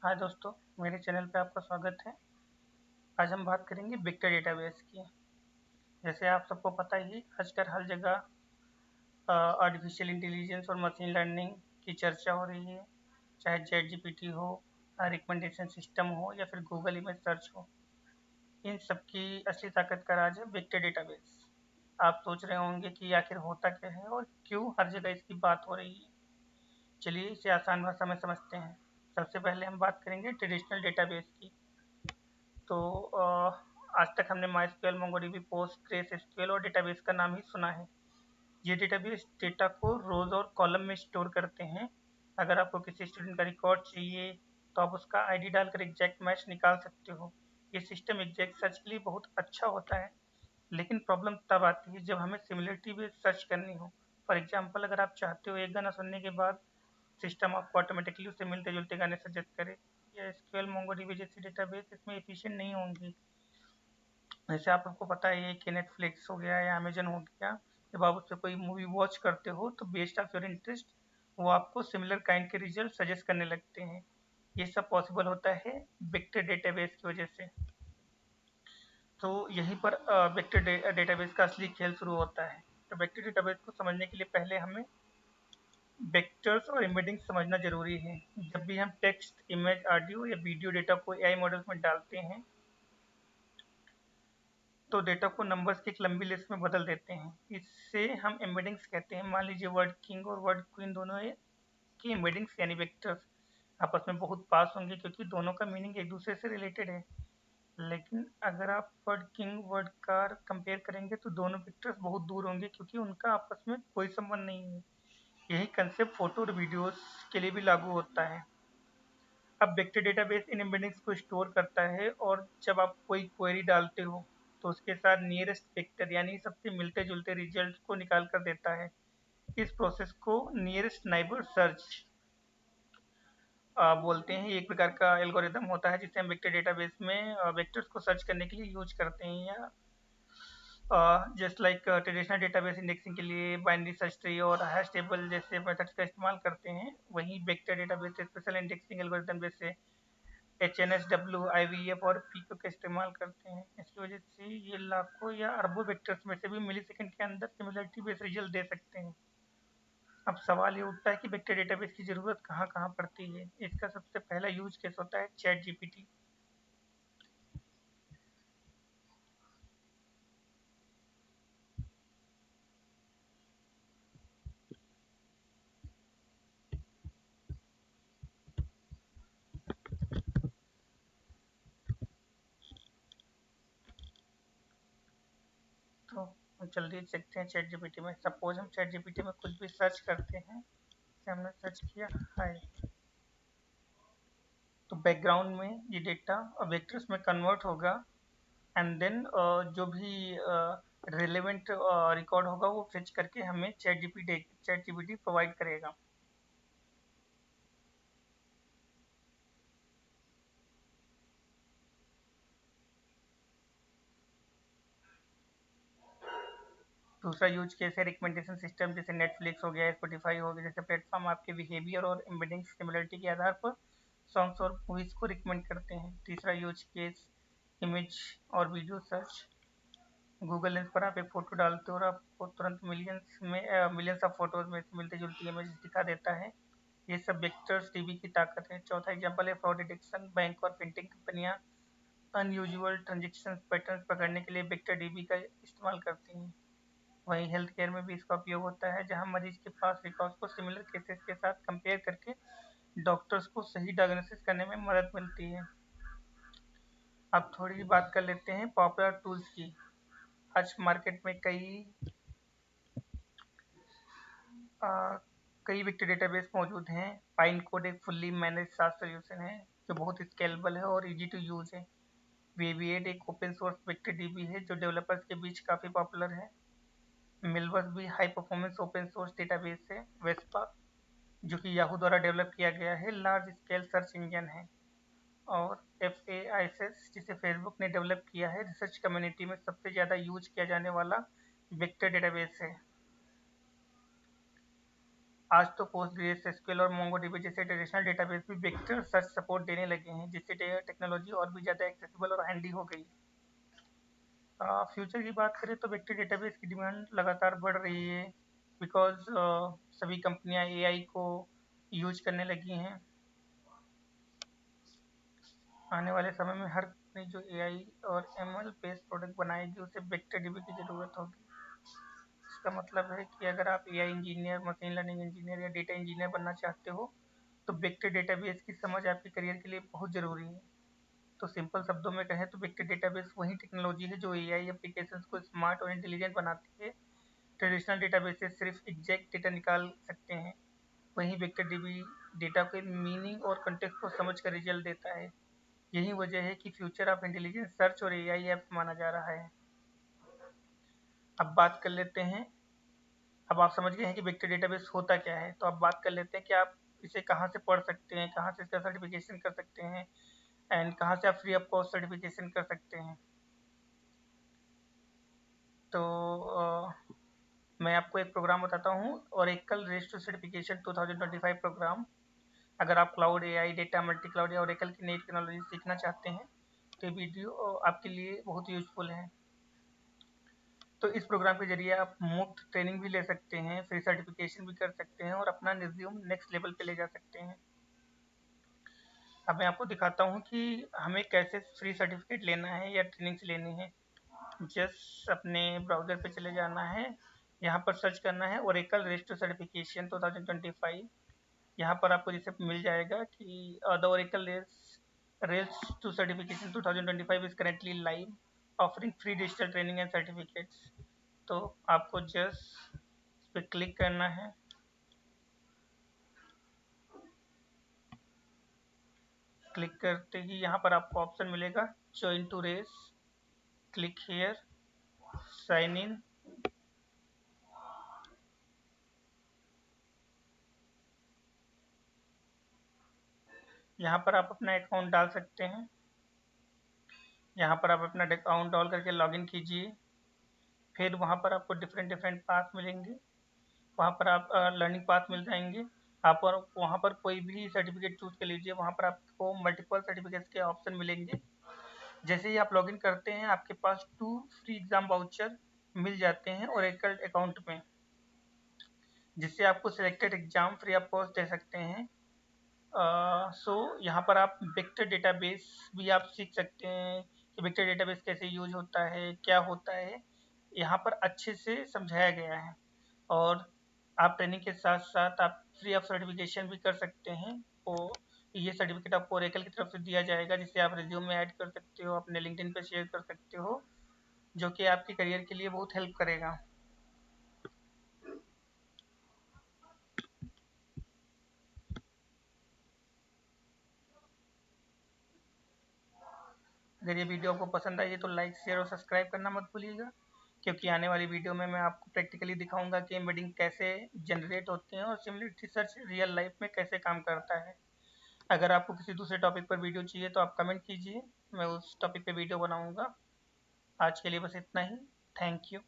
हाय दोस्तों, मेरे चैनल पे आपका स्वागत है। आज हम बात करेंगे बिग डेटाबेस की। जैसे आप सबको पता ही आजकल हर जगह आर्टिफिशियल इंटेलिजेंस और मशीन लर्निंग की चर्चा हो रही है। चाहे चैट जीपीटी हो, रिकमेंडेशन सिस्टम हो या फिर गूगल इमेज सर्च हो, इन सब की असली ताकत का राज है बिग डेटाबेस। आप सोच रहे होंगे कि आखिर होता क्या है और क्यों हर जगह इसकी बात हो रही है। चलिए इसे आसान भाषा में समझते हैं। सबसे पहले हम बात करेंगे ट्रेडिशनल डेटाबेस की। तो आज तक हमने माइस्क्यूएल, मोंगोडीबी, पोस्टग्रेस एसक्यूएल और डेटाबेस का नाम ही सुना है। ये डेटाबेस डेटा को रोज और कॉलम में स्टोर करते हैं। अगर आपको किसी स्टूडेंट का रिकॉर्ड चाहिए तो आप उसका आईडी डालकर एग्जैक्ट मैच निकाल सकते हो। ये सिस्टम एग्जैक्ट सर्च के लिए बहुत अच्छा होता है, लेकिन प्रॉब्लम तब आती है जब हमें सिमिलरिटी बेस्ड सर्च करनी हो। फॉर एग्जाम्पल, अगर आप चाहते हो एक गाना सुनने के बाद सिस्टम आपको ऑटोमेटिकली उससे मिलते जुलते गाने सजेस्ट करे, या एसक्यूएल, मोंगोडीबी जैसी डेटाबेस इसमें एफिशिएंट नहीं होंगी। वैसे आप सबको पता ही है कि नेटफ्लिक्स हो गया या अमेजन हो गया, जब आप उससे कोई मूवी वॉच करते हो तो बेस्ड ऑफ योर इंटरेस्ट वो आपको सिमिलर काइंड के रिजल्ट सजेस्ट करने लगते हैं। ये सब पॉसिबल होता है वेक्टर डेटाबेस की वजह से। तो यहीं पर वेक्टर डेटाबेस का असली खेल शुरू होता है। तो वेक्टर डेटाबेस को समझने के लिए पहले हमें वेक्टर्स और एम्बेडिंग समझना जरूरी है। जब भी हम टेक्स्ट, इमेज, ऑडियो या वीडियो डेटा को एआई मॉडल्स में डालते हैं तो डेटा को नंबर्स की एक लंबी लिस्ट में बदल देते हैं। इससे हम एम्बेडिंग्स कहते हैं। मान लीजिए वर्ड किंग और वर्ड क्वीन दोनों की एम्बेडिंग्स यानी वेक्टर्स आपस में बहुत पास होंगे, क्योंकि दोनों का मीनिंग एक दूसरे से रिलेटेड है। लेकिन अगर आप word king word car compare करेंगे तो दोनों वेक्टर्स बहुत दूर होंगे, क्योंकि उनका आपस में कोई संबंध नहीं है। यही कंसेप्ट फोटो और वीडियोस के लिए भी लागू होता है। अब वेक्टर डेटाबेस इन एम्बेडिंग्स को स्टोर करता है, और जब आप कोई क्वेरी डालते हो तो उसके साथ नियरेस्ट वेक्टर यानी सबसे मिलते जुलते रिजल्ट को निकाल कर देता है। इस प्रोसेस को नियरेस्ट नाइबर सर्च बोलते हैं। ये एक प्रकार का एल्गोरिदम होता है जिसे हम वेक्टर डेटाबेस में वेक्टर्स को सर्च करने के लिए यूज करते हैं। या just like traditional database indexing के लिए बाइनरी सर्च ट्री और हैश टेबल जैसे मेथड्स का इस्तेमाल करते हैं, वहीं vector database special indexing algorithm जैसे HNSW, IVF और PQ का इस्तेमाल करते हैं। इसकी वजह से ये लाखों या अरबों वेक्टर्स में से भी मिलीसेकंड के अंदर सिमिलरिटी बेस्ड रिजल्ट दे सकते हैं। अब सवाल ये उठता है कि वेक्टर डेटाबेस की जरूरत कहाँ कहाँ पड़ती है। इसका सबसे पहला यूज केस होता है चैट जीपीटी। तो जल्दी देखते हैं चैट जीपीटी में। सपोज हम चैट जीपीटी में कुछ भी सर्च करते हैं। जैसे हमने सर्च किया हाय, तो बैकग्राउंड में ये डेटा वेक्टर्स में कन्वर्ट होगा, एंड देन जो भी रिलेवेंट रिकॉर्ड होगा वो फेच करके हमें चैट जीपीटी प्रोवाइड करेगा। दूसरा यूज केस है रिकमेंडेशन सिस्टम, जैसे नेटफ्लिक्स हो गया, स्पॉटिफाई हो गया जैसे प्लेटफॉर्म आपके बिहेवियर और एम्बेडिंग सिमिलरिटी के आधार पर सॉन्ग्स और मूवीज को रिकमेंड करते हैं। तीसरा यूज केस इमेज और वीडियो सर्च। गूगल लेंस पर आप एक फोटो डालते हो और आपको तुरंत मिलियंस ऑफ फोटोज में से मिलती जुलती इमेज दिखा देता है। ये सब वेक्टर्स डीबी की ताकत है। चौथा एग्जांपल है फ्रॉड डिटेक्शन। बैंक और फिनटेक कंपनियां अनयूजुअल ट्रांजेक्शन पैटर्न्स पकड़ने के लिए वेक्टर डीबी का इस्तेमाल करती हैं। वहीं हेल्थ केयर में भी इसका उपयोग होता है, जहां मरीज के पास रिकॉर्ड्स को सिमिलर केसेस के साथ कंपेयर करके डॉक्टर्स को सही डायग्नोसिस करने में मदद मिलती है। अब थोड़ी बात कर लेते हैं पॉपुलर टूल्स की। आज मार्केट में अ, कई वेक्टर डेटाबेस मौजूद हैं। पाइन कोड एक फुल्ली मैनेज सास सोल्यूशन है जो बहुत स्केलेबल है और इजी टू यूज है। वेविएट एक ओपन सोर्स वेक्टर डीबी है जो डेवलपर्स के बीच काफ़ी पॉपुलर है। मिलवर्स भी high performance open source database है। वेस्पा, जो कि याहू द्वारा डेवलप किया गया है, लार्ज स्केल सर्च इंजन है। और FAISS, जिसे फेसबुक ने डेवलप किया है, रिसर्च कम्युनिटी में सबसे ज़्यादा यूज किया जाने वाला वेक्टर डेटाबेस है। आज तो पोस्टग्रेस, एसक्यूएल और मोंगोडीबी जैसे ट्रेडिशनल डेटाबेस भी वेक्टर सर्च सपोर्ट देने लगे हैं, जिससे टेक्नोलॉजी और भी ज़्यादा एक्सेसिबल और हैंडी हो गई। फ्यूचर की बात करें तो वेक्टर डेटाबेस की डिमांड लगातार बढ़ रही है, बिकॉज सभी कंपनियां एआई को यूज करने लगी हैं। आने वाले समय में हर कंपनी जो एआई और एमएल बेस्ड प्रोडक्ट बनाएगी उसे वेक्टर डीबी की ज़रूरत होगी। इसका मतलब है कि अगर आप AI engineer, machine learning engineer या डेटा इंजीनियर बनना चाहते हो तो वेक्टर डेटाबेस की समझ आपके करियर के लिए बहुत ज़रूरी है। तो सिंपल शब्दों में कहें तो वेक्टर डेटाबेस वही टेक्नोलॉजी है जो एआई एप्लीकेशंस को स्मार्ट और इंटेलिजेंट बनाती है। ट्रेडिशनल डेटाबेसेस सिर्फ एग्जैक्ट डेटा निकाल सकते हैं, वहीं वेक्टर डीबी डेटा के मीनिंग और कंटेक्स्ट को समझ कर रिजल्ट देता है। यही वजह है कि फ्यूचर ऑफ इंटेलिजेंस सर्च और एआई ऐप्स माना जा रहा है। अब बात कर लेते हैं, अब आप समझ गए हैं कि वेक्टर डेटाबेस होता क्या है, तो अब बात कर लेते हैं कि आप इसे कहाँ से पढ़ सकते हैं, कहाँ से इसका सर्टिफिकेशन कर सकते हैं एंड कहाँ से आप फ्री ऑफ कॉस्ट सर्टिफिकेशन कर सकते हैं। तो मैं आपको एक प्रोग्राम बताता हूँ, Oracle race to certification 2025 program. अगर आप cloud, AI, data, multi cloud या ओरेकल की नई टेक्नोलॉजी सीखना चाहते हैं तो ये वीडियो आपके लिए बहुत यूजफुल है। तो इस प्रोग्राम के जरिए आप मुफ्त ट्रेनिंग भी ले सकते हैं, फ्री सर्टिफिकेशन भी कर सकते हैं और अपना रिज्यूम नेक्स्ट लेवल पे ले जा सकते हैं। अब मैं आपको दिखाता हूँ कि हमें कैसे फ्री सर्टिफिकेट लेना है या ट्रेनिंग्स लेनी है। जस्ट अपने ब्राउज़र पे चले जाना है, यहाँ पर सर्च करना है ओरेकल रेस टू सर्टिफिकेशन 2025। यहाँ पर आपको जैसे मिल जाएगा कि the Oracle race to certification 2025 is currently live offering free digital training and certificates. तो आपको जस्ट इस पर क्लिक करना है। क्लिक करते ही यहाँ पर आपको ऑप्शन मिलेगा join to race, click here, sign in. यहाँ पर आप अपना अकाउंट डाल सकते हैं। यहाँ पर आप अपना अकाउंट डाल करके लॉगिन कीजिए। फिर वहाँ पर आपको डिफरेंट डिफरेंट पाथ मिलेंगे, वहाँ पर आप लर्निंग पाथ मिल जाएंगे। आप और वहाँ पर कोई भी सर्टिफिकेट चूज कर लीजिए, वहाँ पर आपको मल्टीपल सर्टिफिकेट्स के ऑप्शन मिलेंगे। जैसे ही आप लॉगिन करते हैं आपके पास 2 फ्री एग्जाम वाउचर मिल जाते हैं ओरेकल अकाउंट में, जिससे आपको selected exam free of cost दे सकते हैं। सो यहाँ पर आप वेक्टर डेटाबेस भी आप सीख सकते हैं कि वेक्टर डेटाबेस कैसे यूज होता है, क्या होता है, यहाँ पर अच्छे से समझाया गया है। और आप ट्रेनिंग के साथ साथ आप फ्री ऑफ सर्टिफिकेशन भी कर सकते हैं। तो ये सर्टिफिकेट आपको ओरेकल की तरफ से दिया जाएगा, जिसे आप रिज्यूम में ऐड कर सकते हो, अपने लिंक्डइन पे शेयर कर सकते हो, जो कि आपके करियर के लिए बहुत हेल्प करेगा। अगर ये वीडियो आपको पसंद आई है तो लाइक, शेयर और सब्सक्राइब करना मत भूलिएगा, क्योंकि आने वाली वीडियो में मैं आपको प्रैक्टिकली दिखाऊंगा कि एम्बेडिंग कैसे जनरेट होते हैं और सिमिलरिटी सर्च रियल लाइफ में कैसे काम करता है। अगर आपको किसी दूसरे टॉपिक पर वीडियो चाहिए तो आप कमेंट कीजिए, मैं उस टॉपिक पे वीडियो बनाऊंगा। आज के लिए बस इतना ही। Thank you.